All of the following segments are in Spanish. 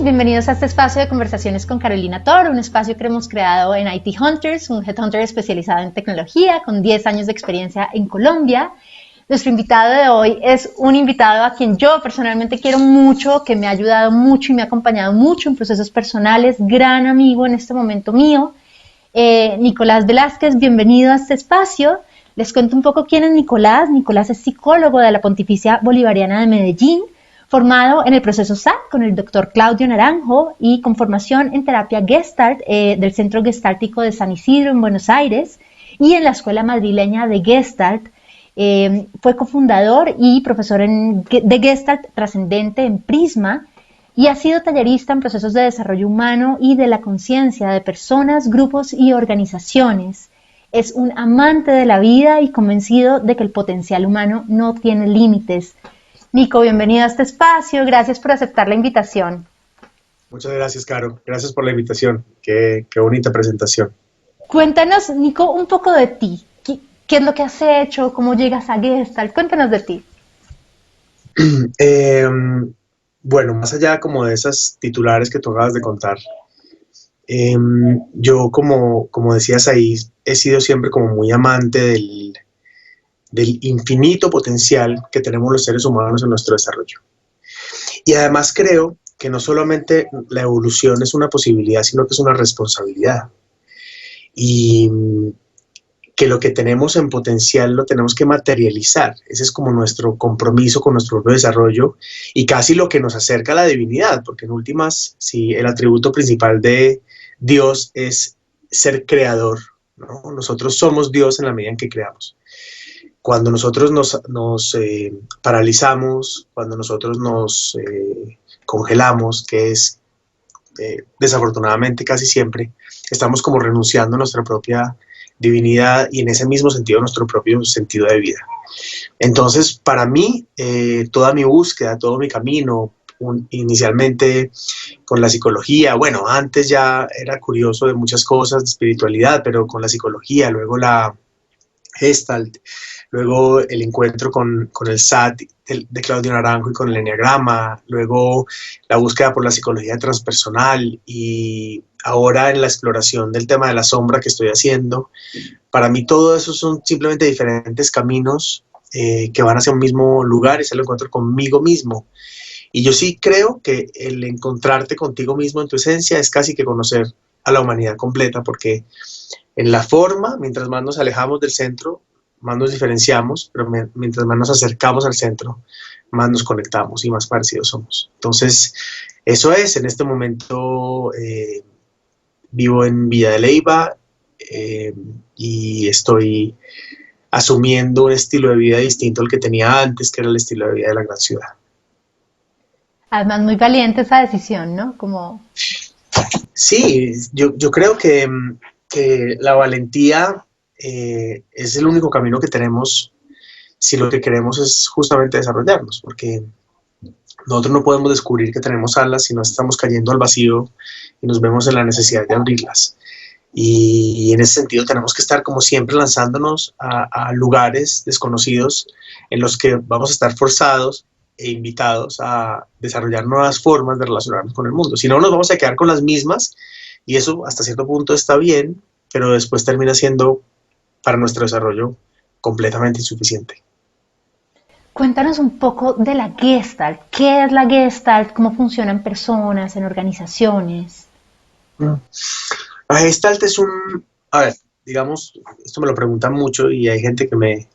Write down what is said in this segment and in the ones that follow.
bienvenidos a este espacio de conversaciones con Carolina Toro, un espacio que hemos creado en IT Hunters, un headhunter especializado en tecnología con 10 años de experiencia en Colombia. Nuestro invitado de hoy es un invitado a quien yo personalmente quiero mucho, que me ha ayudado mucho y me ha acompañado mucho en procesos personales, gran amigo en este momento mío, Nicolás Velázquez. Bienvenido a este espacio. Les cuento un poco quién es Nicolás. Nicolás es psicólogo de la Pontificia Bolivariana de Medellín, formado en el proceso SAT con el doctor Claudio Naranjo y con formación en terapia Gestalt del Centro Gestáltico de San Isidro en Buenos Aires y en la Escuela Madrileña de Gestalt. Fue cofundador y profesor de Gestalt Trascendente en Prisma y ha sido tallerista en procesos de desarrollo humano y de la conciencia de personas, grupos y organizaciones. Es un amante de la vida y convencido de que el potencial humano no tiene límites. Nico, bienvenido a este espacio. Gracias por aceptar la invitación. Muchas gracias, Caro. Gracias por la invitación. Qué bonita presentación. Cuéntanos, Nico, un poco de ti. ¿Qué es lo que has hecho? ¿Cómo llegas a Gestalt? Cuéntanos de ti. Bueno, más allá como de esas titulares que tú acabas de contar, yo como decías ahí, he sido siempre como muy amante del infinito potencial que tenemos los seres humanos en nuestro desarrollo. Y además creo que no solamente la evolución es una posibilidad, sino que es una responsabilidad. Y que lo que tenemos en potencial lo tenemos que materializar. Ese es como nuestro compromiso con nuestro propio desarrollo y casi lo que nos acerca a la divinidad, porque en últimas, si el atributo principal de Dios es ser creador, ¿no? Nosotros somos Dios en la medida en que creamos. Cuando nosotros nos paralizamos, cuando nosotros nos congelamos, que es desafortunadamente casi siempre, estamos como renunciando a nuestra propia divinidad y en ese mismo sentido nuestro propio sentido de vida. Entonces, para mí, toda mi búsqueda, todo mi camino, inicialmente con la psicología, bueno, antes ya era curioso de muchas cosas, de espiritualidad, pero con la psicología, luego la Gestalt, luego el encuentro con el SAT de Claudio Naranjo y con el Enneagrama, luego la búsqueda por la psicología transpersonal y ahora en la exploración del tema de la sombra que estoy haciendo. Para mí todo eso son simplemente diferentes caminos que van hacia un mismo lugar y se lo encuentro conmigo mismo. Y yo sí creo que el encontrarte contigo mismo en tu esencia es casi que conocer a la humanidad completa, porque en la forma, mientras más nos alejamos del centro, más nos diferenciamos, pero mientras más nos acercamos al centro, más nos conectamos y más parecidos somos. Entonces, eso es, en este momento vivo en Villa de Leyva y estoy asumiendo un estilo de vida distinto al que tenía antes, que era el estilo de vida de la gran ciudad. Además, muy valiente esa decisión, ¿no? Sí, yo creo que la valentía es el único camino que tenemos si lo que queremos es justamente desarrollarnos, porque nosotros no podemos descubrir que tenemos alas si no estamos cayendo al vacío y nos vemos en la necesidad de abrirlas. Y en ese sentido tenemos que estar como siempre lanzándonos a lugares desconocidos en los que vamos a estar forzados e invitados a desarrollar nuevas formas de relacionarnos con el mundo. Si no, nos vamos a quedar con las mismas y eso hasta cierto punto está bien, pero después termina siendo para nuestro desarrollo completamente insuficiente. Cuéntanos un poco de la Gestalt. ¿Qué es la Gestalt? ¿Cómo funcionan personas, en organizaciones? La Gestalt es a ver, digamos, esto me lo preguntan mucho y hay gente que me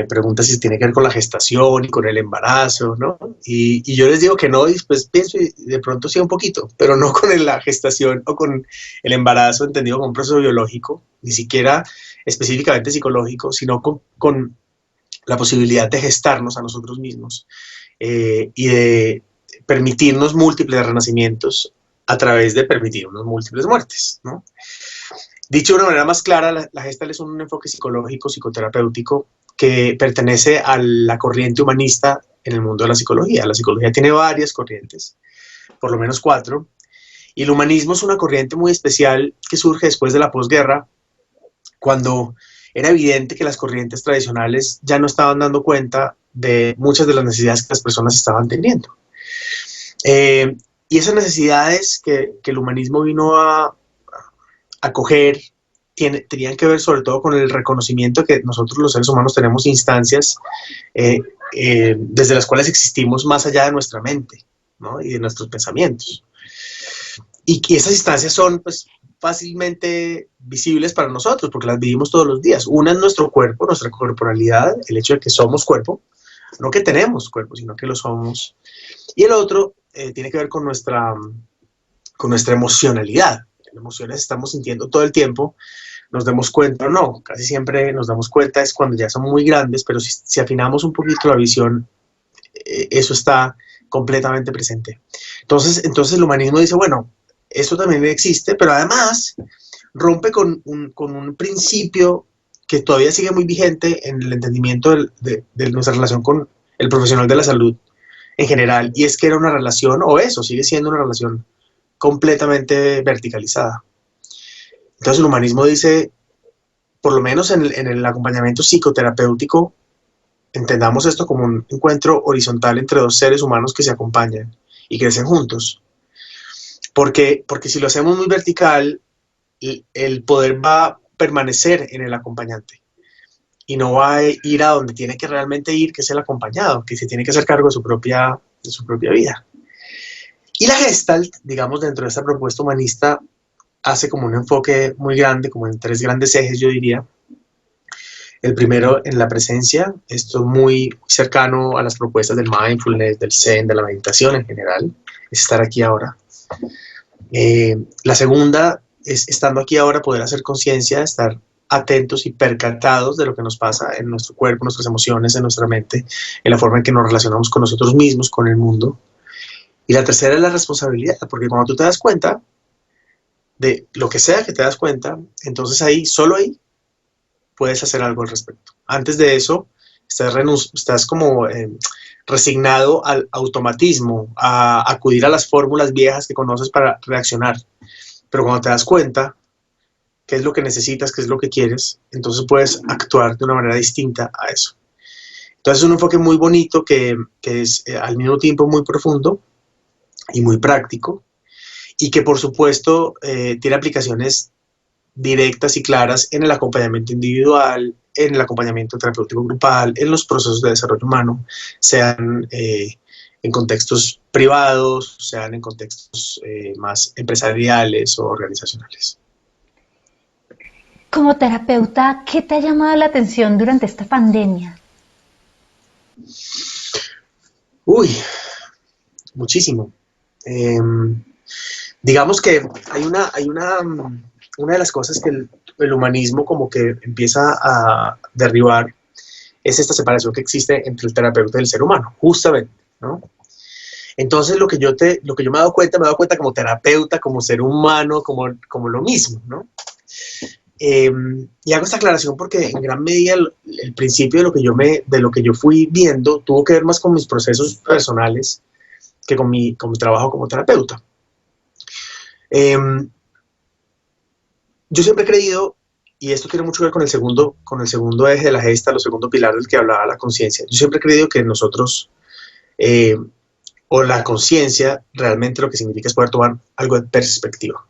pregunta si tiene que ver con la gestación y con el embarazo, ¿no? Y yo les digo que no, y después pienso y de pronto sí un poquito, pero no con la gestación o con el embarazo entendido como un proceso biológico, ni siquiera específicamente psicológico, sino con la posibilidad de gestarnos a nosotros mismos y de permitirnos múltiples renacimientos a través de permitirnos múltiples muertes, ¿no? Dicho de una manera más clara, la Gestalt es un enfoque psicológico, psicoterapéutico, que pertenece a la corriente humanista en el mundo de la psicología. La psicología tiene varias corrientes, por lo menos 4, y el humanismo es una corriente muy especial que surge después de la posguerra, cuando era evidente que las corrientes tradicionales ya no estaban dando cuenta de muchas de las necesidades que las personas estaban teniendo. Y esas necesidades que el humanismo vino a coger tenían que ver sobre todo con el reconocimiento que nosotros los seres humanos tenemos instancias desde las cuales existimos más allá de nuestra mente, ¿no? Y de nuestros pensamientos. Y que esas instancias son pues, fácilmente visibles para nosotros porque las vivimos todos los días. Una es nuestro cuerpo, nuestra corporalidad, el hecho de que somos cuerpo, no que tenemos cuerpo, sino que lo somos. Y el otro tiene que ver con nuestra emocionalidad. Las emociones estamos sintiendo todo el tiempo, nos demos cuenta o no, casi siempre nos damos cuenta es cuando ya son muy grandes, pero si afinamos un poquito la visión, eso está completamente presente. Entonces el humanismo dice, bueno, esto también existe, pero además rompe con un principio que todavía sigue muy vigente en el entendimiento de nuestra relación con el profesional de la salud en general, y es que era una relación, o eso, sigue siendo una relación completamente verticalizada. Entonces el humanismo dice, por lo menos en el acompañamiento psicoterapéutico, entendamos esto como un encuentro horizontal entre dos seres humanos que se acompañan y crecen juntos. Porque si lo hacemos muy vertical, el poder va a permanecer en el acompañante y no va a ir a donde tiene que realmente ir, que es el acompañado, que se tiene que hacer cargo de su propia vida. Y la Gestalt, digamos, dentro de esta propuesta humanista, hace como un enfoque muy grande, como en 3 grandes ejes, yo diría. El primero, en la presencia, esto es muy cercano a las propuestas del mindfulness, del zen, de la meditación en general, es estar aquí ahora. La segunda es, estando aquí ahora, poder hacer conciencia, estar atentos y percatados de lo que nos pasa en nuestro cuerpo, en nuestras emociones, en nuestra mente, en la forma en que nos relacionamos con nosotros mismos, con el mundo. Y la tercera es la responsabilidad, porque cuando tú te das cuenta de lo que sea que te das cuenta, entonces ahí, solo ahí, puedes hacer algo al respecto. Antes de eso, estás como resignado al automatismo, a acudir a las fórmulas viejas que conoces para reaccionar. Pero cuando te das cuenta qué es lo que necesitas, qué es lo que quieres, entonces puedes actuar de una manera distinta a eso. Entonces es un enfoque muy bonito que es al mismo tiempo muy profundo y muy práctico, y que por supuesto tiene aplicaciones directas y claras en el acompañamiento individual, en el acompañamiento terapéutico grupal, en los procesos de desarrollo humano, sean en contextos privados, sean en contextos más empresariales o organizacionales. Como terapeuta, ¿qué te ha llamado la atención durante esta pandemia? Uy, muchísimo. Digamos que hay una de las cosas que el humanismo como que empieza a derribar es esta separación que existe entre el terapeuta y el ser humano, justamente, ¿no? Entonces lo que yo me he dado cuenta como terapeuta, como ser humano, como lo mismo, ¿no? Y hago esta aclaración porque en gran medida el principio de lo que yo fui viendo tuvo que ver más con mis procesos personales que con mi trabajo como terapeuta. Yo siempre he creído, y esto tiene mucho que ver con el segundo eje de la gesta, el segundo pilar del que hablaba la conciencia. Yo siempre he creído que nosotros, o la conciencia, realmente lo que significa es poder tomar algo de perspectiva.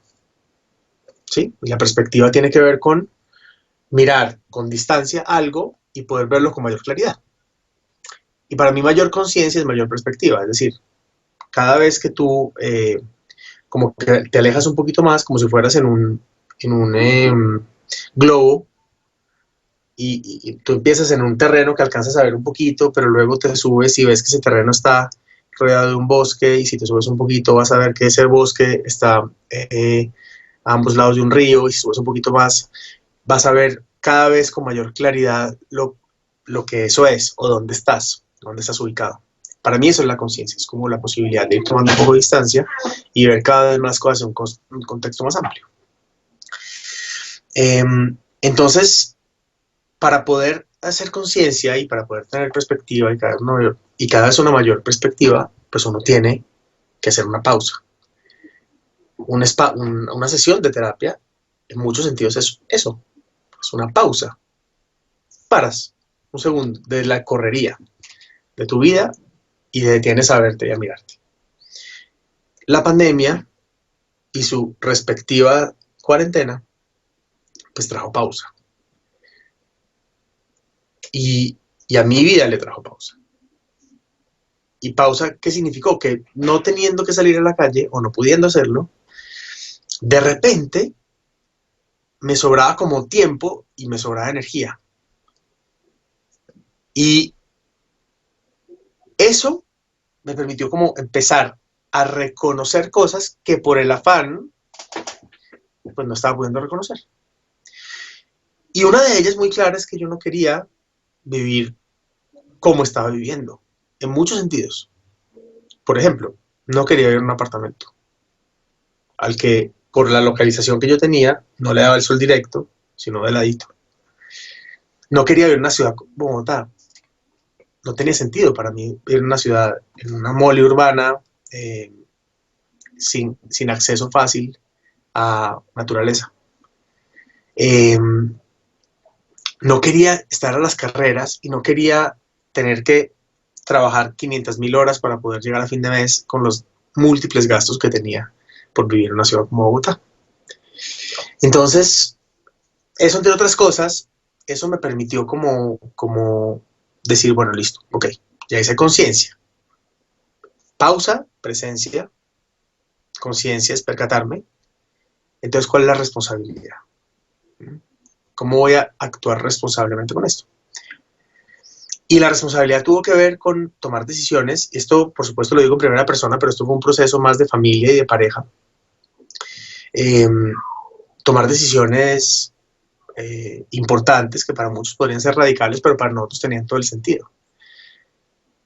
¿Sí? Y la perspectiva tiene que ver con mirar con distancia algo y poder verlo con mayor claridad. Y para mí mayor conciencia es mayor perspectiva, es decir, cada vez que tú como que te alejas un poquito más, como si fueras en un globo, y tú empiezas en un terreno que alcanzas a ver un poquito, pero luego te subes y ves que ese terreno está rodeado de un bosque, y si te subes un poquito vas a ver que ese bosque está a ambos lados de un río, y si subes un poquito más vas a ver cada vez con mayor claridad lo que eso es, o dónde estás ubicado. Para mí eso es la conciencia, es como la posibilidad de ir tomando un poco de distancia y ver cada vez más cosas en un contexto más amplio. Entonces, para poder hacer conciencia y para poder tener perspectiva y cada vez una mayor perspectiva, pues uno tiene que hacer una pausa. Una sesión de terapia, en muchos sentidos, es eso, es una pausa. Paras un segundo de la correría de tu vida y te detienes a verte y a mirarte. la pandemia y su respectiva cuarentena, pues trajo pausa. Y a mi vida le trajo pausa. ¿Y pausa qué significó? Que no teniendo que salir a la calle o no pudiendo hacerlo, de repente me sobraba como tiempo y me sobraba energía. Y eso me permitió como empezar a reconocer cosas que por el afán pues no estaba pudiendo reconocer. Y una de ellas muy clara es que yo no quería vivir como estaba viviendo, en muchos sentidos. Por ejemplo, no quería vivir en un apartamento al que por la localización que yo tenía no le daba el sol directo, sino de ladito. No quería vivir en una ciudad como Bogotá. No tenía sentido para mí vivir en una ciudad, en una mole urbana, sin acceso fácil a naturaleza. No quería estar a las carreras y no quería tener que trabajar 500.000 horas para poder llegar a fin de mes con los múltiples gastos que tenía por vivir en una ciudad como Bogotá. Entonces, eso entre otras cosas, eso me permitió como decir, bueno, listo, ok, ya hice conciencia. Pausa, presencia, conciencia es percatarme. Entonces, ¿cuál es la responsabilidad? ¿Cómo voy a actuar responsablemente con esto? Y la responsabilidad tuvo que ver con tomar decisiones. Esto, por supuesto, lo digo en primera persona, pero esto fue un proceso más de familia y de pareja. Tomar decisiones importantes que para muchos podrían ser radicales, pero para nosotros tenían todo el sentido.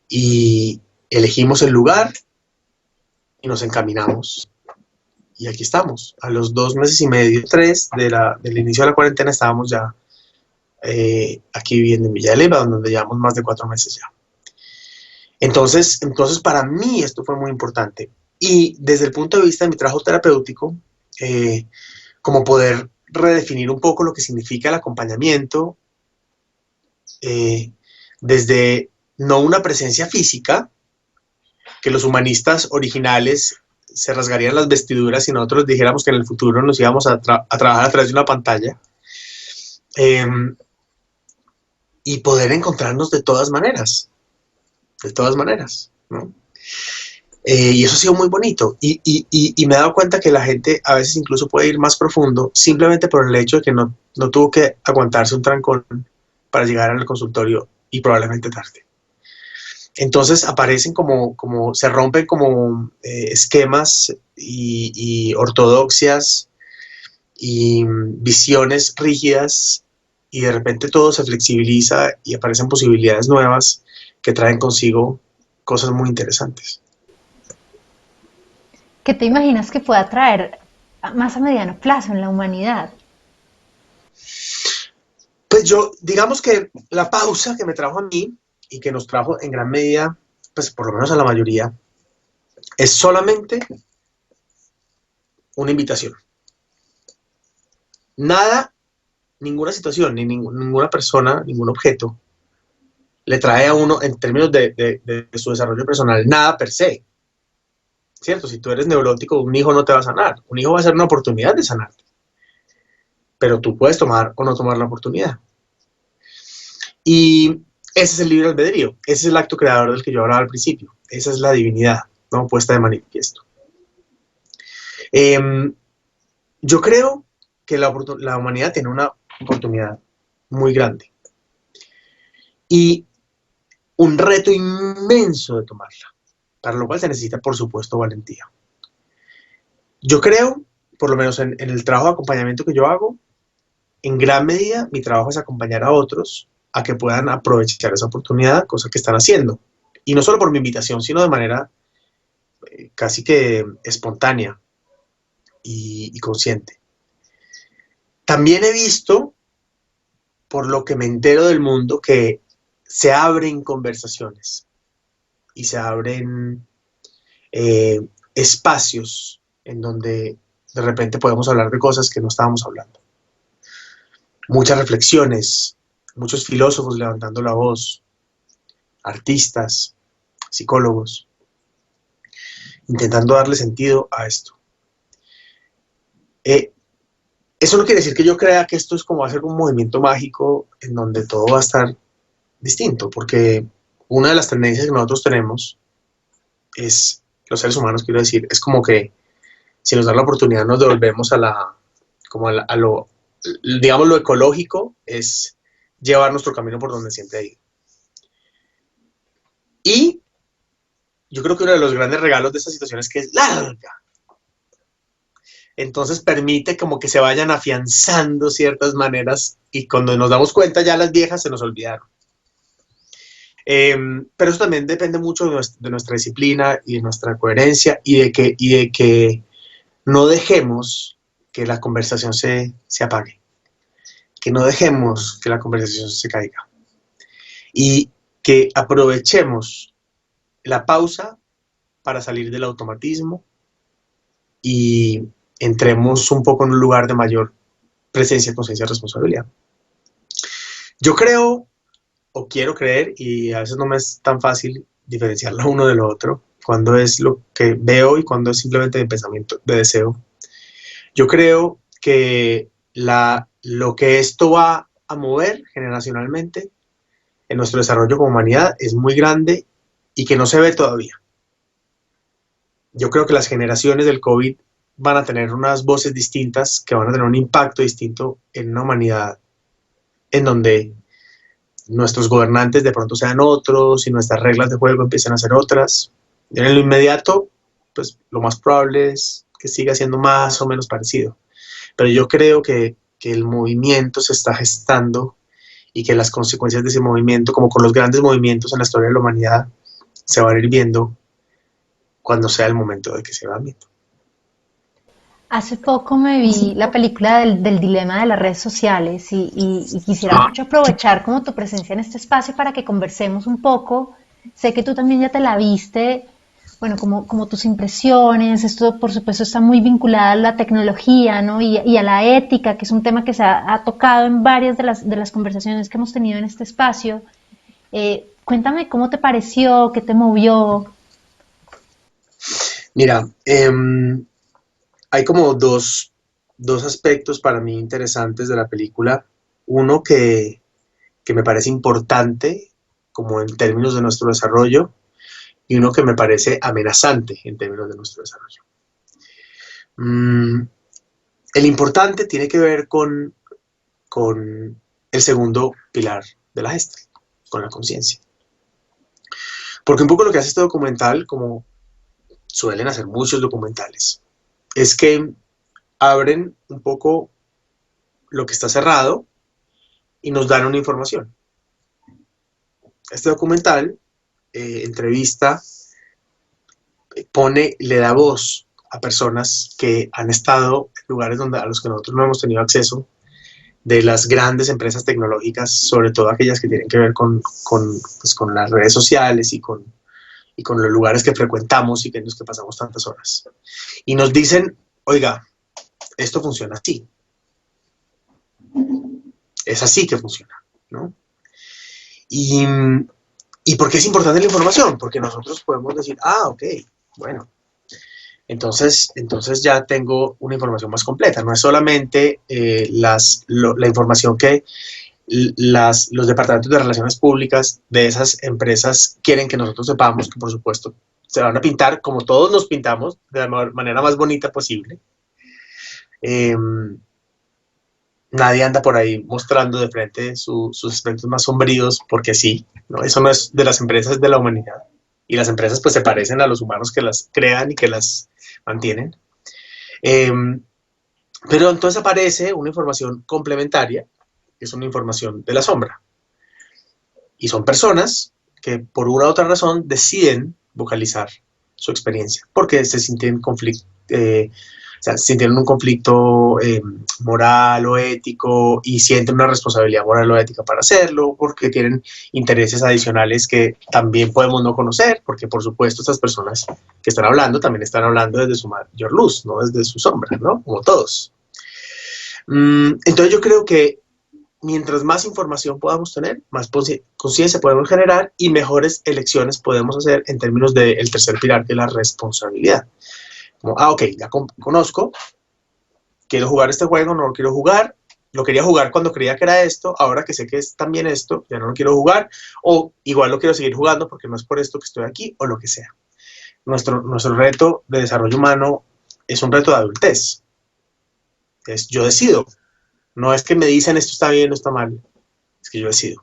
Y elegimos el lugar y nos encaminamos. Y aquí estamos. A los 2 meses y medio, 3 del inicio de la cuarentena estábamos ya aquí viviendo en Villa de Leyva, donde llevamos más de 4 meses ya. Entonces, para mí esto fue muy importante. Y desde el punto de vista de mi trabajo terapéutico, como poder redefinir un poco lo que significa el acompañamiento, desde no una presencia física, que los humanistas originales se rasgarían las vestiduras y nosotros dijéramos que en el futuro nos íbamos a trabajar a través de una pantalla, y poder encontrarnos de todas maneras, ¿no? Y eso ha sido muy bonito. Y me he dado cuenta que la gente a veces incluso puede ir más profundo simplemente por el hecho de que no tuvo que aguantarse un trancón para llegar al consultorio y probablemente tarde. Entonces aparecen como se rompen como esquemas y ortodoxias y visiones rígidas, y de repente todo se flexibiliza y aparecen posibilidades nuevas que traen consigo cosas muy interesantes. ¿Qué te imaginas que pueda traer más a mediano plazo en la humanidad? Pues yo, digamos que la pausa que me trajo a mí y que nos trajo en gran medida, pues por lo menos a la mayoría, es solamente una invitación. Nada, ninguna situación, ni ninguna persona, ningún objeto le trae a uno, en términos de su desarrollo personal, nada per se. ¿Cierto? Si tú eres neurótico, un hijo no te va a sanar. Un hijo va a ser una oportunidad de sanarte. Pero tú puedes tomar o no tomar la oportunidad. Y ese es el libre albedrío. Ese es el acto creador del que yo hablaba al principio. Esa es la divinidad, ¿no? Puesta de manifiesto. Yo creo que la humanidad tiene una oportunidad muy grande y un reto inmenso de tomarla, para lo cual se necesita, por supuesto, valentía. Yo creo, por lo menos en el trabajo de acompañamiento que yo hago, en gran medida mi trabajo es acompañar a otros a que puedan aprovechar esa oportunidad, cosa que están haciendo. Y no solo por mi invitación, sino de manera casi que espontánea y consciente. También he visto, por lo que me entero del mundo, que se abren conversaciones y se abren espacios en donde de repente podemos hablar de cosas que no estábamos hablando. Muchas reflexiones, muchos filósofos levantando la voz, artistas, psicólogos. intentando darle sentido a esto. Eso no quiere decir que yo crea que esto es como hacer un movimiento mágico en donde todo va a estar distinto, porque una de las tendencias que nosotros tenemos es, los seres humanos quiero decir, es como que si nos dan la oportunidad nos devolvemos a lo, digamos, lo ecológico, es llevar nuestro camino por donde siempre ha ido. Y yo creo que uno de los grandes regalos de esta situación es que es larga. Entonces permite como que se vayan afianzando ciertas maneras y cuando nos damos cuenta ya las viejas se nos olvidaron. Pero eso también depende mucho de nuestra disciplina y de nuestra coherencia y de que no dejemos que la conversación se apague, que no dejemos que la conversación se caiga y que aprovechemos la pausa para salir del automatismo y entremos un poco en un lugar de mayor presencia, conciencia y responsabilidad. Yo creo, o quiero creer, y a veces no me es tan fácil diferenciar lo uno de lo otro, cuando es lo que veo y cuando es simplemente mi pensamiento de deseo. Yo creo que lo que esto va a mover generacionalmente en nuestro desarrollo como humanidad es muy grande y que no se ve todavía. Yo creo que las generaciones del COVID van a tener unas voces distintas que van a tener un impacto distinto en una humanidad en donde nuestros gobernantes de pronto sean otros y nuestras reglas de juego empiecen a ser otras. En lo inmediato, pues lo más probable es que siga siendo más o menos parecido. Pero yo creo que el movimiento se está gestando y que las consecuencias de ese movimiento, como con los grandes movimientos en la historia de la humanidad, se van a ir viendo cuando sea el momento de que se van viendo. Hace poco me vi la película del dilema de las redes sociales y quisiera mucho aprovechar como tu presencia en este espacio para que conversemos un poco. Sé que tú también ya te la viste, bueno, como tus impresiones, esto por supuesto está muy vinculado a la tecnología, ¿no? Y a la ética, que es un tema que se ha tocado en varias de las conversaciones que hemos tenido en este espacio. Cuéntame cómo te pareció, qué te movió. Mira, hay como dos aspectos para mí interesantes de la película. Uno que me parece importante, como en términos de nuestro desarrollo, y uno que me parece amenazante en términos de nuestro desarrollo. El importante tiene que ver con el segundo pilar de la gesta, con la conciencia. Porque un poco lo que hace este documental, como suelen hacer muchos documentales, es que abren un poco lo que está cerrado y nos dan una información. Este documental entrevista, le da voz a personas que han estado en lugares a los que nosotros no hemos tenido acceso, de las grandes empresas tecnológicas, sobre todo aquellas que tienen que ver con las redes sociales y con los lugares que frecuentamos y en los que pasamos tantas horas. Y nos dicen, oiga, esto funciona así. Es así que funciona, ¿no? ¿Y por qué es importante la información? Porque nosotros podemos decir, ok, bueno, entonces ya tengo una información más completa. No es solamente la información que los departamentos de relaciones públicas de esas empresas quieren que nosotros sepamos, que por supuesto se van a pintar como todos nos pintamos, de la manera más bonita posible. Nadie anda por ahí mostrando de frente sus aspectos más sombríos porque sí, ¿no? Eso no es de las empresas, es de la humanidad. Y las empresas pues se parecen a los humanos que las crean y que las mantienen. Pero entonces aparece una información complementaria, que es una información de la sombra. Y son personas que por una u otra razón deciden vocalizar su experiencia, porque se sienten sienten un conflicto moral o ético y sienten una responsabilidad moral o ética para hacerlo, porque tienen intereses adicionales que también podemos no conocer, porque por supuesto estas personas que están hablando también están hablando desde su mayor luz, no desde su sombra, ¿no? Como todos. Entonces yo creo que mientras más información podamos tener, más conciencia podemos generar y mejores elecciones podemos hacer en términos del tercer pilar, que es la responsabilidad. Como, ok, ya conozco, quiero jugar este juego, no lo quiero jugar, lo quería jugar cuando creía que era esto, ahora que sé que es también esto, ya no lo quiero jugar, o igual lo quiero seguir jugando porque no es por esto que estoy aquí, o lo que sea. Nuestro reto de desarrollo humano es un reto de adultez. Yo decido. No es que me dicen esto está bien o está mal, es que yo decido.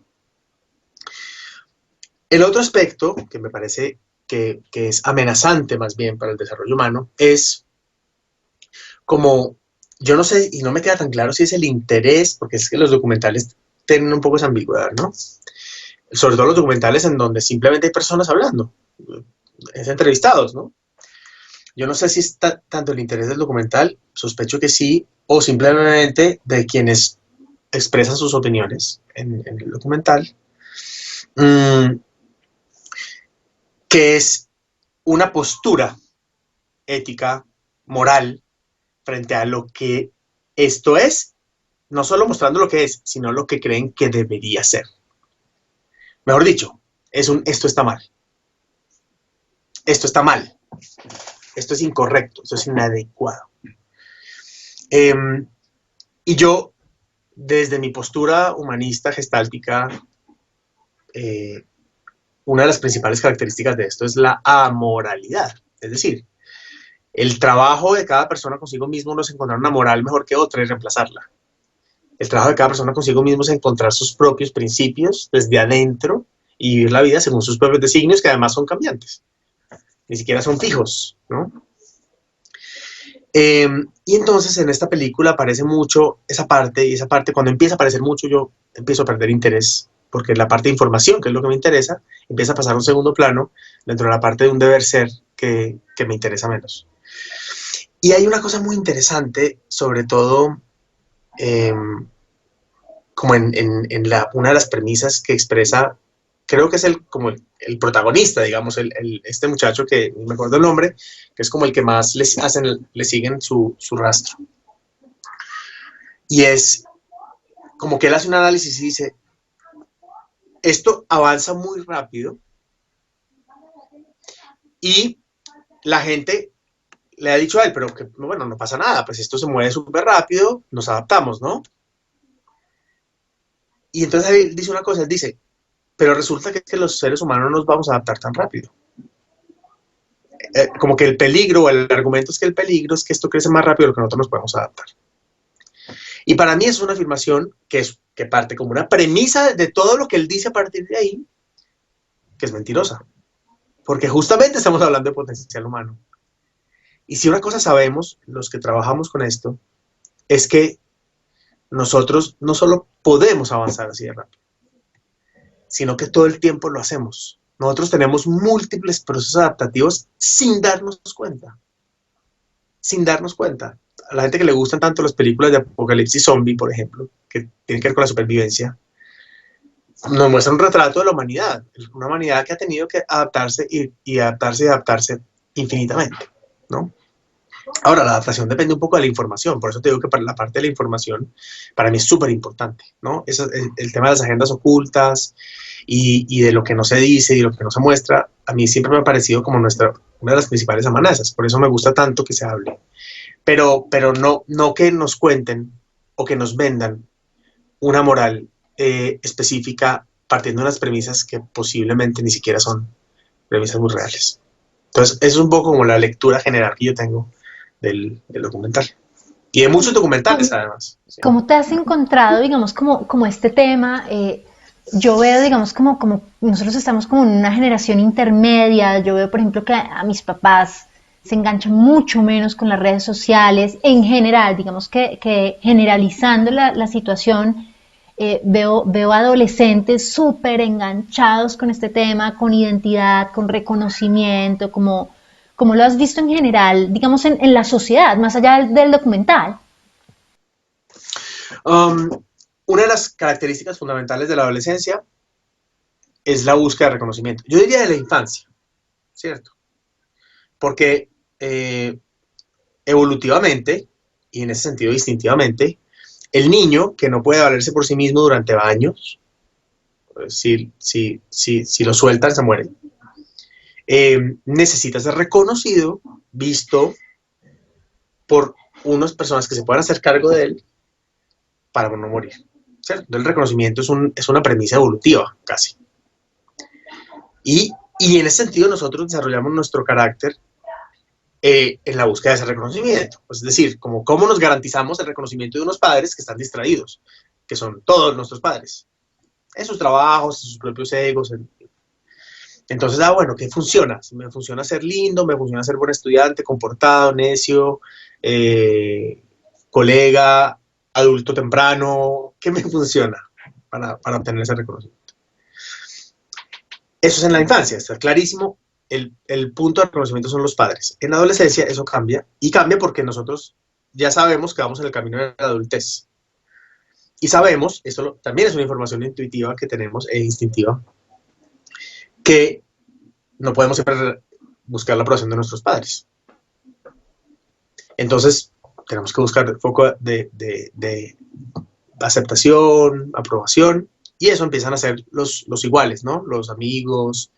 El otro aspecto que me parece que es amenazante más bien para el desarrollo humano es como, yo no sé, y no me queda tan claro si es el interés, porque es que los documentales tienen un poco esa ambigüedad, ¿no? Sobre todo los documentales en donde simplemente hay personas hablando, es entrevistados, ¿no? Yo no sé si está tanto el interés del documental, sospecho que sí, o simplemente de quienes expresan sus opiniones en el documental, que es una postura ética, moral, frente a lo que esto es, no solo mostrando lo que es, sino lo que creen que debería ser. Mejor dicho, esto está mal. Esto está mal. Esto es incorrecto, esto es inadecuado. Y yo, desde mi postura humanista, gestáltica, una de las principales características de esto es la amoralidad. Es decir, el trabajo de cada persona consigo mismo no es encontrar una moral mejor que otra y reemplazarla. El trabajo de cada persona consigo mismo es encontrar sus propios principios desde adentro y vivir la vida según sus propios designios, que además son cambiantes. Ni siquiera son fijos, ¿no? Y entonces en esta película aparece mucho esa parte, y esa parte cuando empieza a aparecer mucho yo empiezo a perder interés, porque la parte de información, que es lo que me interesa, empieza a pasar a un segundo plano dentro de la parte de un deber ser que me interesa menos. Y hay una cosa muy interesante, sobre todo como una de las premisas que expresa, creo que es como el protagonista, digamos, este muchacho que no me acuerdo el nombre, que es como el que más le siguen su rastro. Y es como que él hace un análisis y dice, esto avanza muy rápido y la gente le ha dicho a él, pero que, bueno, no pasa nada, pues esto se mueve súper rápido, nos adaptamos, ¿no? Y entonces él dice una cosa, él dice, pero resulta que es que los seres humanos no nos vamos a adaptar tan rápido. Como que el peligro, el argumento es que el peligro es que esto crece más rápido de lo que nosotros nos podemos adaptar. Y para mí es una afirmación que parte como una premisa de todo lo que él dice a partir de ahí, que es mentirosa. Porque justamente estamos hablando de potencial humano. Y si una cosa sabemos, los que trabajamos con esto, es que nosotros no solo podemos avanzar así de rápido, sino que todo el tiempo lo hacemos. Nosotros tenemos múltiples procesos adaptativos sin darnos cuenta. Sin darnos cuenta. A la gente que le gustan tanto las películas de apocalipsis zombie, por ejemplo, que tienen que ver con la supervivencia, nos muestra un retrato de la humanidad. Una humanidad que ha tenido que adaptarse y adaptarse infinitamente, ¿no? Ahora, la adaptación depende un poco de la información, por eso te digo que para la parte de la información para mí es súper importante, ¿no? El tema de las agendas ocultas y de lo que no se dice y lo que no se muestra, a mí siempre me ha parecido como una de las principales amenazas, por eso me gusta tanto que se hable. Pero no que nos cuenten o que nos vendan una moral específica partiendo de unas premisas que posiblemente ni siquiera son premisas muy reales. Entonces, eso es un poco como la lectura general que yo tengo del documental. Y de muchos documentales, además. Sí. ¿Cómo te has encontrado, digamos, como este tema? Yo veo, digamos, como nosotros estamos como en una generación intermedia. Yo veo, por ejemplo, que a mis papás se enganchan mucho menos con las redes sociales. En general, digamos que generalizando la situación, veo adolescentes súper enganchados con este tema, con identidad, con reconocimiento, como lo has visto en general, digamos, en la sociedad, más allá del documental. Una de las características fundamentales de la adolescencia es la búsqueda de reconocimiento. Yo diría de la infancia, ¿cierto? Porque evolutivamente, y en ese sentido distintivamente, El niño que no puede valerse por sí mismo durante años, si lo sueltan se muere, necesita ser reconocido, visto por unas personas que se puedan hacer cargo de él para no morir, ¿cierto? El reconocimiento es una premisa evolutiva, casi. Y en ese sentido nosotros desarrollamos nuestro carácter en la búsqueda de ese reconocimiento. Pues es decir, cómo nos garantizamos el reconocimiento de unos padres que están distraídos, que son todos nuestros padres, en sus trabajos, en sus propios egos. Entonces, bueno, ¿qué funciona? Me funciona ser lindo, me funciona ser buen estudiante, comportado, necio, colega, adulto temprano. ¿Qué me funciona para obtener ese reconocimiento? Eso es en la infancia, está clarísimo. El punto de reconocimiento son los padres. En la adolescencia eso cambia, y cambia porque nosotros ya sabemos que vamos en el camino de la adultez. Y sabemos, esto también es una información intuitiva que tenemos e instintiva, que no podemos siempre buscar la aprobación de nuestros padres. Entonces, tenemos que buscar el foco de aceptación, aprobación, y eso empiezan a ser los iguales, ¿no? Los amigos,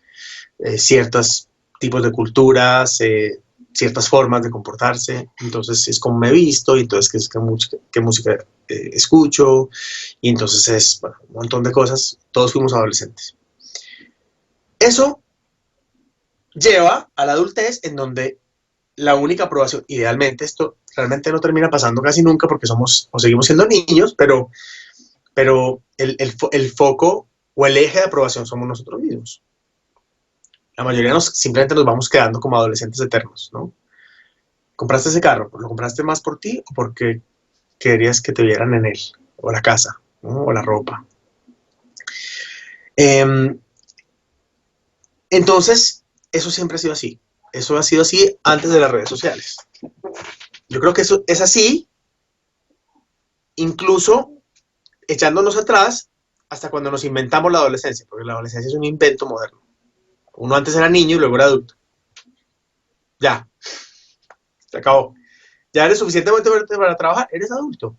ciertos tipos de culturas, ciertas formas de comportarse. Entonces es como me he visto, y entonces qué música escucho, y entonces es un montón de cosas. Todos fuimos adolescentes. Eso lleva a la adultez, en donde la única aprobación, idealmente, esto realmente no termina pasando casi nunca porque seguimos siendo niños, pero el foco o el eje de aprobación somos nosotros mismos. La mayoría simplemente nos vamos quedando como adolescentes eternos, ¿no? ¿Compraste ese carro? ¿Lo compraste más por ti o porque querías que te vieran en él? O la casa, ¿no? O la ropa. Entonces, eso siempre ha sido así. Eso ha sido así antes de las redes sociales. Yo creo que eso es así, incluso echándonos atrás hasta cuando nos inventamos la adolescencia, porque la adolescencia es un invento moderno. Uno antes era niño y luego era adulto. Ya, se acabó. Ya eres suficientemente fuerte para trabajar, eres adulto.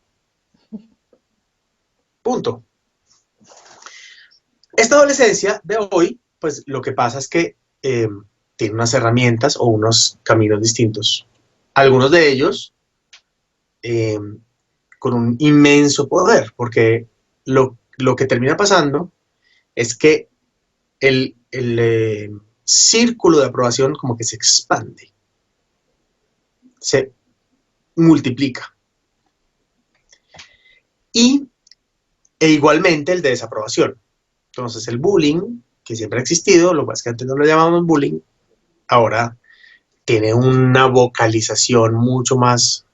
Punto. Esta adolescencia de hoy, pues lo que pasa es que tiene unas herramientas o unos caminos distintos. Algunos de ellos con un inmenso poder, porque lo que termina pasando es que el círculo de aprobación como que se expande, se multiplica. E igualmente el de desaprobación. Entonces el bullying, que siempre ha existido, lo que pasa es que antes no lo llamamos bullying, ahora tiene una vocalización mucho más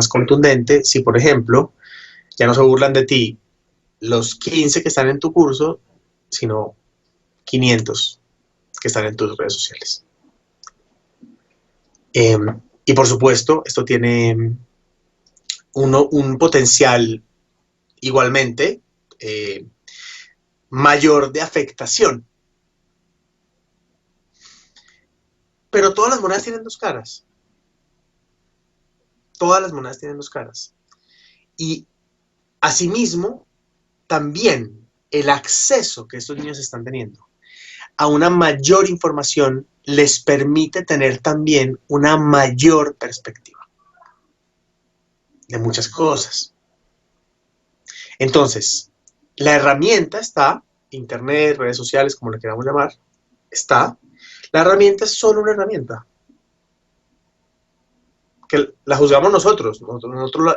contundente. Si, por ejemplo, ya no se burlan de ti los 15 que están en tu curso, sino 500 que están en tus redes sociales. Y por supuesto, esto tiene un potencial igualmente mayor de afectación. Pero todas las monedas tienen dos caras. Todas las monedas tienen dos caras. Y asimismo, también el acceso que estos niños están teniendo a una mayor información les permite tener también una mayor perspectiva de muchas cosas. Entonces, la herramienta está, internet, redes sociales, como le queramos llamar, está. La herramienta es solo una herramienta. Que la juzgamos nosotros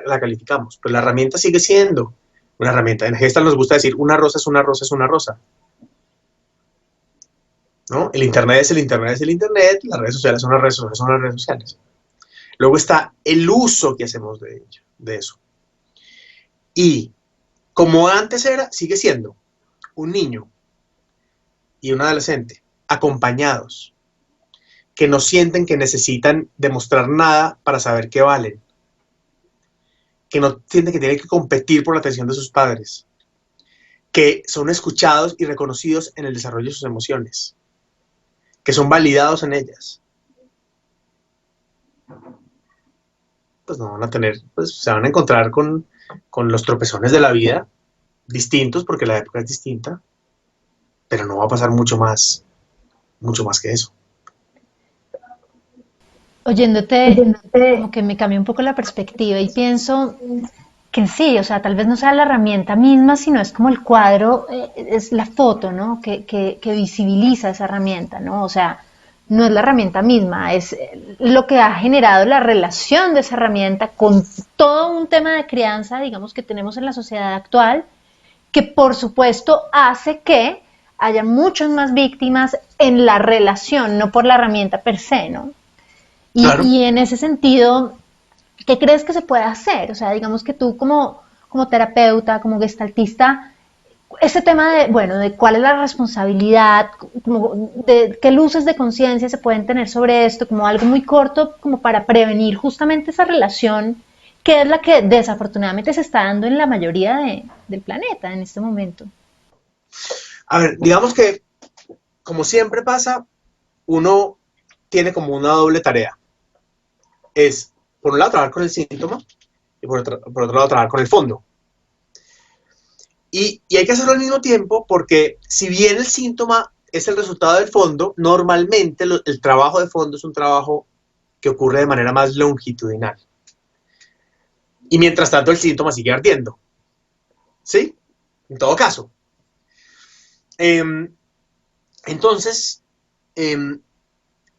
la calificamos, pero la herramienta sigue siendo una herramienta. En Gestal nos gusta decir, una rosa es una rosa es una rosa. ¿No? El internet es el internet es el internet, las redes sociales son las redes sociales son las redes sociales. Luego está el uso que hacemos de eso. Y como antes era, sigue siendo un niño y un adolescente acompañados, que no sienten que necesitan demostrar nada para saber que valen, que no sienten que tienen que competir por la atención de sus padres, que son escuchados y reconocidos en el desarrollo de sus emociones, que son validados en ellas. Pues no van a tener, pues se van a encontrar con con los tropezones de la vida, distintos porque la época es distinta, pero no va a pasar mucho más que eso. Oyéndote, como que me cambia un poco la perspectiva y pienso que sí, o sea, tal vez no sea la herramienta misma, sino es como el cuadro, es la foto, ¿no? Que visibiliza esa herramienta, ¿no? O sea, no es la herramienta misma, es lo que ha generado la relación de esa herramienta con todo un tema de crianza, digamos, que tenemos en la sociedad actual, que por supuesto hace que haya muchas más víctimas en la relación, no por la herramienta per se, ¿no? Claro. Y en ese sentido, ¿qué crees que se puede hacer? O sea, digamos que tú como terapeuta, como gestaltista, ese tema de, bueno, de cuál es la responsabilidad, como de qué luces de conciencia se pueden tener sobre esto, como algo muy corto, como para prevenir justamente esa relación, que es la que desafortunadamente se está dando en la mayoría del planeta en este momento. A ver, digamos que, como siempre pasa, uno tiene como una doble tarea. Es, por un lado, trabajar con el síntoma y por otro lado, trabajar con el fondo. Y hay que hacerlo al mismo tiempo porque si bien el síntoma es el resultado del fondo, normalmente el trabajo de fondo es un trabajo que ocurre de manera más longitudinal. Y mientras tanto el síntoma sigue ardiendo. ¿Sí? En todo caso. Eh, entonces, el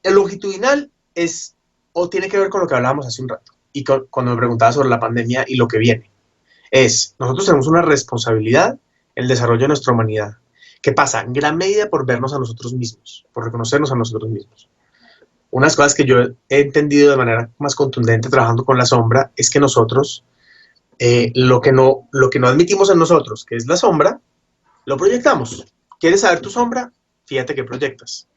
longitudinal es o tiene que ver con lo que hablábamos hace un rato y cuando me preguntaba sobre la pandemia y lo que viene. Nosotros tenemos una responsabilidad en el desarrollo de nuestra humanidad, que pasa en gran medida por vernos a nosotros mismos, por reconocernos a nosotros mismos. Unas cosas que yo he entendido de manera más contundente trabajando con la sombra es que nosotros, lo que no admitimos en nosotros, que es la sombra, lo proyectamos. ¿Quieres saber tu sombra? Fíjate qué proyectas.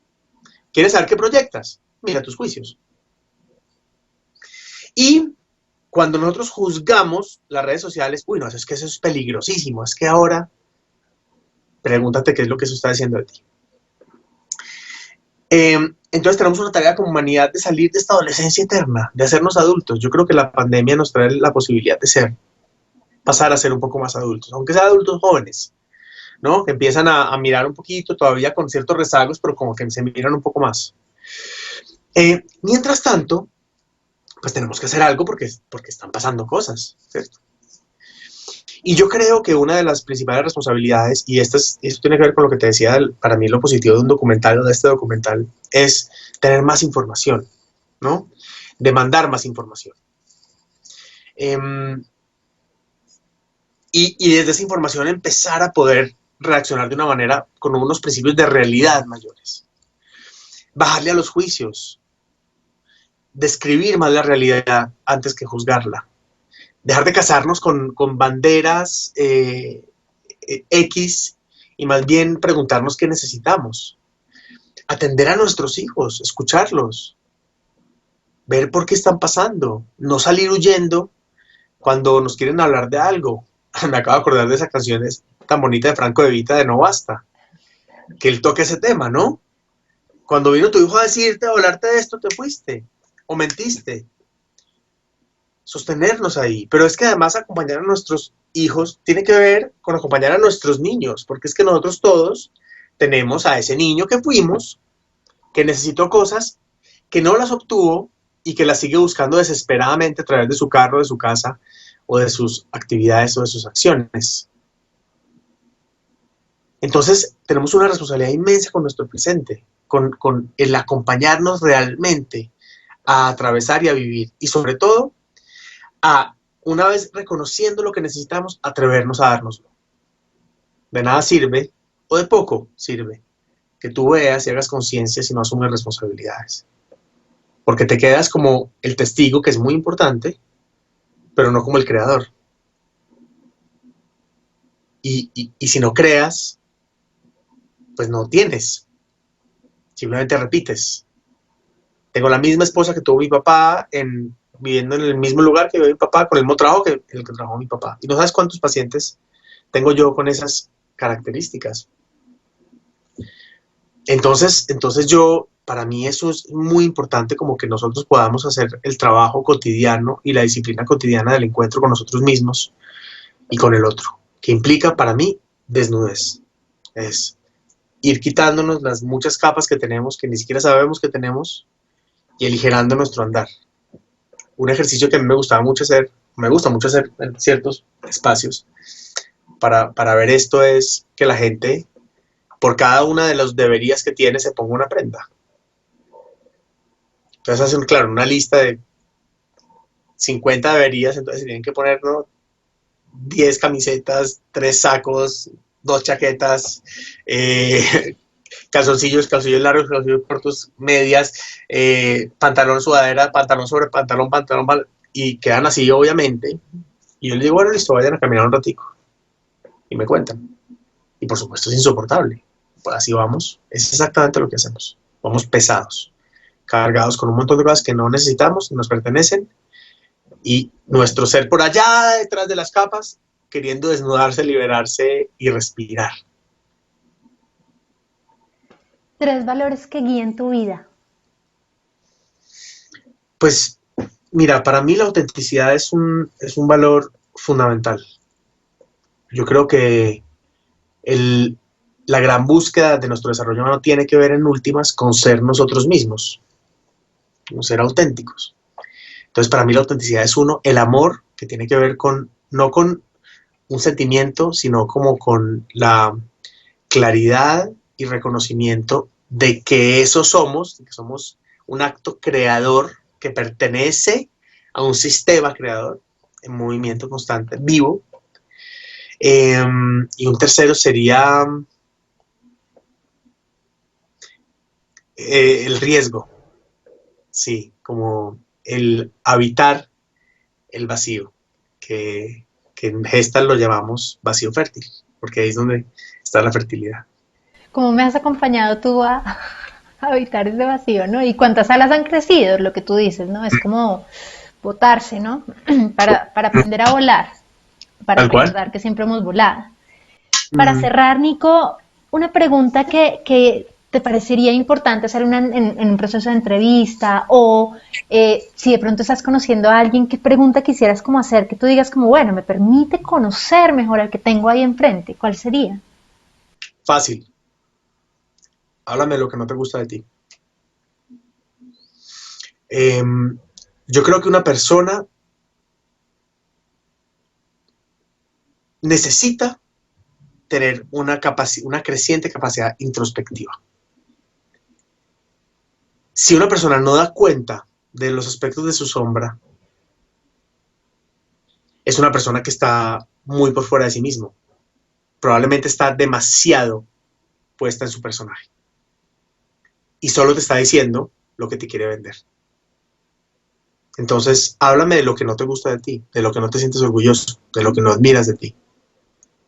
¿Quieres saber qué proyectas? Mira tus juicios. Y cuando nosotros juzgamos las redes sociales, uy, no, es que eso es peligrosísimo, es que ahora, pregúntate qué es lo que eso está diciendo de ti. Entonces tenemos una tarea como humanidad de salir de esta adolescencia eterna, de hacernos adultos. Yo creo que la pandemia nos trae la posibilidad de pasar a ser un poco más adultos, aunque sean adultos jóvenes, ¿no? Que empiezan a mirar un poquito, todavía con ciertos rezagos, pero como que se miran un poco más. Mientras tanto, pues tenemos que hacer algo porque están pasando cosas, ¿cierto? Y yo creo que una de las principales responsabilidades, y esto tiene que ver con lo que te decía, para mí lo positivo de un documental o de este documental, es tener más información, ¿no? Demandar más información. Y desde esa información empezar a poder reaccionar de una manera con unos principios de realidad mayores. Bajarle a los juicios. Describir más la realidad antes que juzgarla. Dejar de casarnos con banderas X y más bien preguntarnos qué necesitamos. Atender a nuestros hijos, escucharlos, ver por qué están pasando, no salir huyendo cuando nos quieren hablar de algo. Me acabo de acordar de esa canción tan bonita de Franco De Vita de No Basta, que él toca ese tema, ¿no? Cuando vino tu hijo a decirte, a hablarte de esto, te fuiste o mentiste. Sostenernos ahí, pero es que además acompañar a nuestros hijos tiene que ver con acompañar a nuestros niños, porque es que nosotros todos tenemos a ese niño que fuimos, que necesitó cosas, que no las obtuvo y que las sigue buscando desesperadamente a través de su carro, de su casa o de sus actividades o de sus acciones. Entonces tenemos una responsabilidad inmensa con nuestro presente, con el acompañarnos realmente a atravesar y a vivir, y sobre todo una vez reconociendo lo que necesitamos, atrevernos a dárnoslo. De nada sirve, o de poco sirve, que tú veas y hagas conciencia si no asumes responsabilidades. Porque te quedas como el testigo, que es muy importante, pero no como el creador. Y si no creas, pues no tienes. Simplemente repites. Tengo la misma esposa que tuvo mi papá, viviendo en el mismo lugar que vive mi papá, con el mismo trabajo que el que trabajó mi papá. Y no sabes cuántos pacientes tengo yo con esas características. Entonces para mí eso es muy importante, como que nosotros podamos hacer el trabajo cotidiano y la disciplina cotidiana del encuentro con nosotros mismos, y con el otro, que implica para mí desnudez. Es ir quitándonos las muchas capas que tenemos, que ni siquiera sabemos que tenemos, y aligerando nuestro andar. Un ejercicio que a mí me gustaba mucho hacer, me gusta mucho hacer en ciertos espacios, para ver esto es que la gente, por cada una de los deberías que tiene, se ponga una prenda. Entonces hacen, claro, una lista de 50 deberías, entonces tienen que poner, ¿no?, 10 camisetas, 3 sacos, 2 chaquetas, calzoncillos, calzoncillos largos, calzoncillos cortos, medias, pantalón, sudadera, pantalón sobre pantalón, y quedan así, obviamente. Y yo les digo, bueno, listo, vayan a caminar un ratico. Y me cuentan. Y por supuesto es insoportable. Pues así vamos. Es exactamente lo que hacemos. Vamos pesados, cargados con un montón de cosas que no necesitamos, nos pertenecen, y nuestro ser por allá detrás de las capas, queriendo desnudarse, liberarse y respirar. 3 valores que guíen tu vida. Pues mira, para mí la autenticidad es un valor fundamental. Yo creo que la gran búsqueda de nuestro desarrollo humano tiene que ver en últimas con ser nosotros mismos, con ser auténticos. Entonces, para mí la autenticidad es el amor, que tiene que ver no con un sentimiento, sino como con la claridad y reconocimiento de que eso somos, de que somos un acto creador que pertenece a un sistema creador en movimiento constante, vivo. Y un tercero sería el riesgo, sí, como el habitar el vacío, que en Gestalt lo llamamos vacío fértil, porque ahí es donde está la fertilidad. ¿Cómo me has acompañado tú a habitar ese vacío, ¿no? Y cuántas alas han crecido, lo que tú dices, ¿no? Es como botarse, ¿no? Para aprender a volar, para Tal cual. recordar que siempre hemos volado. Para cerrar, Nico, una pregunta que te parecería importante hacer en un proceso de entrevista, o si de pronto estás conociendo a alguien, ¿qué pregunta quisieras como hacer? Que tú digas como, bueno, me permite conocer mejor al que tengo ahí enfrente. ¿Cuál sería? Fácil. Háblame de lo que no te gusta de ti. Yo creo que una persona necesita tener una creciente capacidad introspectiva. Si una persona no da cuenta de los aspectos de su sombra, es una persona que está muy por fuera de sí mismo. Probablemente está demasiado puesta en su personaje. Y solo te está diciendo lo que te quiere vender. Entonces, háblame de lo que no te gusta de ti, de lo que no te sientes orgulloso, de lo que no admiras de ti.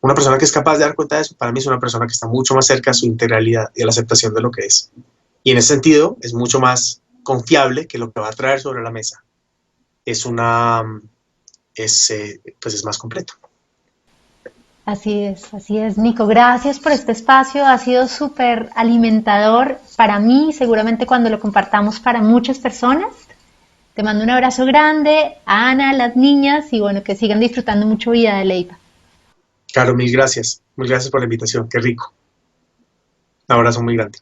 Una persona que es capaz de dar cuenta de eso, para mí es una persona que está mucho más cerca a su integralidad y a la aceptación de lo que es. Y en ese sentido, es mucho más confiable que lo que va a traer sobre la mesa. Pues es más completo. Así es, Nico. Gracias por este espacio. Ha sido súper alimentador para mí, seguramente cuando lo compartamos para muchas personas. Te mando un abrazo grande a Ana, a las niñas, y bueno, que sigan disfrutando mucho Vida de Leyva. Caro, mil gracias. Mil gracias por la invitación. Qué rico. Un abrazo muy grande.